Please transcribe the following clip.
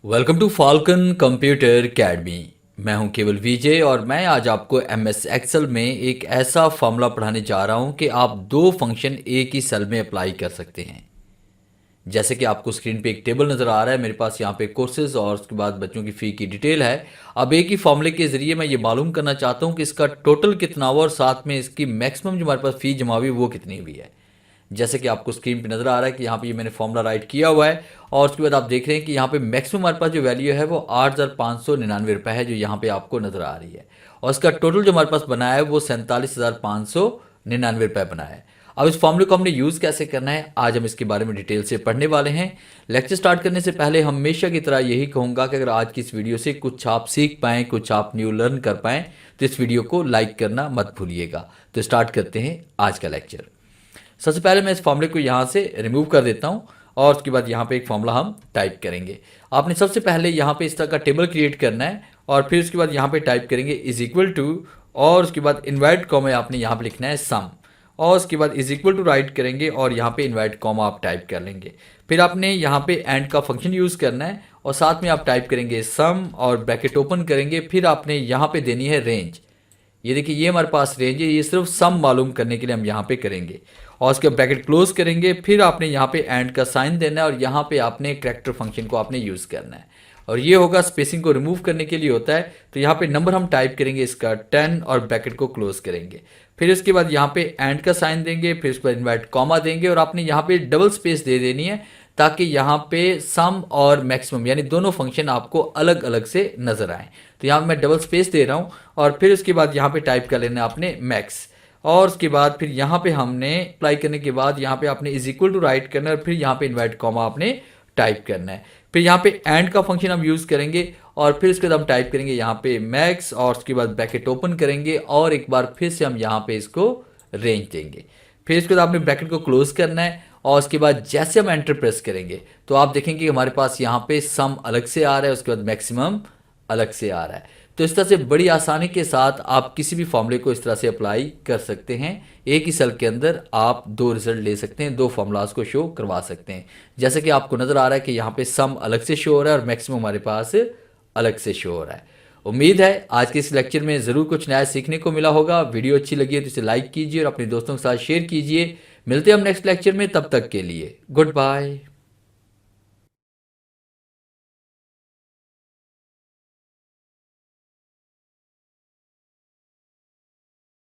Welcome to Falcon Computer Academy. मैं हूं केवल विजय और मैं आज आपको एमएस एक्सेल में एक ऐसा फॉर्मूला पढ़ाने जा रहा हूं कि आप दो फंक्शन एक ही सेल में अप्लाई कर सकते हैं। जैसे कि आपको स्क्रीन पे एक टेबल नज़र आ रहा है, मेरे पास यहाँ पे कोर्सेज और उसके बाद बच्चों की फ़ी की डिटेल है। अब एक ही फॉर्मूले के ज़रिए मैं ये मालूम करना चाहता हूँ कि इसका टोटल कितना हुआ और साथ में इसकी मैक्सिमम जो हमारे पास फ़ी जमा हुई वो कितनी हुई है। जैसे कि आपको स्क्रीन पे नज़र आ रहा है कि यहाँ पे ये मैंने फॉर्मूला राइट किया हुआ है और उसके बाद आप देख रहे हैं कि यहाँ पे मैक्सिमम हमारे पास जो वैल्यू है वो 8,599 रुपये है, जो यहाँ पे आपको नज़र आ रही है। और इसका टोटल जो हमारे पास बनाया है वो 47,599 रुपये बनाया है। अब इस फॉर्मूले को हमने यूज़ कैसे करना है, आज हम इसके बारे में डिटेल से पढ़ने वाले हैं। लेक्चर स्टार्ट करने से पहले हमेशा की तरह यही कहूँगा कि अगर आज की इस वीडियो से कुछ आप सीख पाएँ, कुछ आप न्यू लर्न कर पाएँ, तो इस वीडियो को लाइक करना मत भूलिएगा। तो स्टार्ट करते हैं आज का लेक्चर। सबसे पहले मैं इस फॉर्मूले को यहाँ से रिमूव कर देता हूँ और उसके बाद यहाँ पे एक फॉर्मूला हम टाइप करेंगे। आपने सबसे पहले यहाँ पे इस तरह का टेबल क्रिएट करना है और फिर उसके बाद यहाँ पे टाइप करेंगे इज इक्वल टू और उसके बाद इन्वर्ट कॉमा आपने यहाँ पे लिखना है सम और उसके बाद इज इक्वल टू राइट करेंगे और यहाँ पे इन्वर्ट कॉमा आप टाइप कर लेंगे। फिर आपने यहाँ पे एंड का फंक्शन यूज़ करना है और साथ में आप टाइप करेंगे सम और ब्रैकेट ओपन करेंगे। फिर आपने यहाँ पे देनी है रेंज। ये देखिए ये हमारे पास रेंज है, ये सिर्फ सम मालूम करने के लिए हम यहाँ पे करेंगे और उसके ब्रैकेट क्लोज करेंगे। फिर आपने यहाँ पे एंड का साइन देना है और यहाँ पे आपने कैरेक्टर फंक्शन को आपने यूज़ करना है और ये होगा स्पेसिंग को रिमूव करने के लिए होता है। तो यहाँ पे नंबर हम टाइप करेंगे इसका 10 और ब्रैकेट को क्लोज करेंगे। फिर उसके बाद यहाँ पे एंड का साइन देंगे, फिर उसके बाद इन्वर्ट कॉमा देंगे और आपने यहाँ पे डबल स्पेस दे देनी है ताकि यहाँ पे सम और मैक्सिमम यानी दोनों फंक्शन आपको अलग अलग से नज़र आए। तो यहाँ मैं डबल स्पेस दे रहा हूँ और फिर उसके बाद यहाँ पे टाइप कर लेना आपने मैक्स और उसके बाद फिर यहाँ पे हमने अप्लाई करने के बाद यहाँ पे आपने इज इक्वल टू राइट करना है और फिर यहाँ पे इन्वर्ट कॉमा आपने टाइप करना है। फिर यहाँ पे एंड का फंक्शन हम यूज़ करेंगे और फिर उसके बाद हम टाइप करेंगे यहाँ पे मैक्स और उसके बाद ब्रैकेट ओपन करेंगे और एक बार फिर से हम यहाँ पे इसको रेंज देंगे। फिर इसके बाद आपने ब्रैकेट को क्लोज करना है और उसके बाद जैसे हम एंटर प्रेस करेंगे तो आप देखेंगे कि हमारे पास यहाँ पे सम अलग से आ रहा है, उसके बाद मैक्सिमम अलग से आ रहा है। तो इस तरह से बड़ी आसानी के साथ आप किसी भी फॉर्मूले को इस तरह से अप्लाई कर सकते हैं। एक ही सेल के अंदर आप दो रिजल्ट ले सकते हैं, दो फॉर्मूलाज को शो करवा सकते हैं। जैसे कि आपको नज़र आ रहा है कि यहाँ पे सम अलग से शो हो रहा है और मैक्सिमम हमारे पास अलग से शो हो रहा है। उम्मीद है आज के इस लेक्चर में ज़रूर कुछ नया सीखने को मिला होगा। वीडियो अच्छी लगी है तो इसे लाइक कीजिए और अपने दोस्तों के साथ शेयर कीजिए। मिलते हैं हम नेक्स्ट लेक्चर में, तब तक के लिए गुड बाय।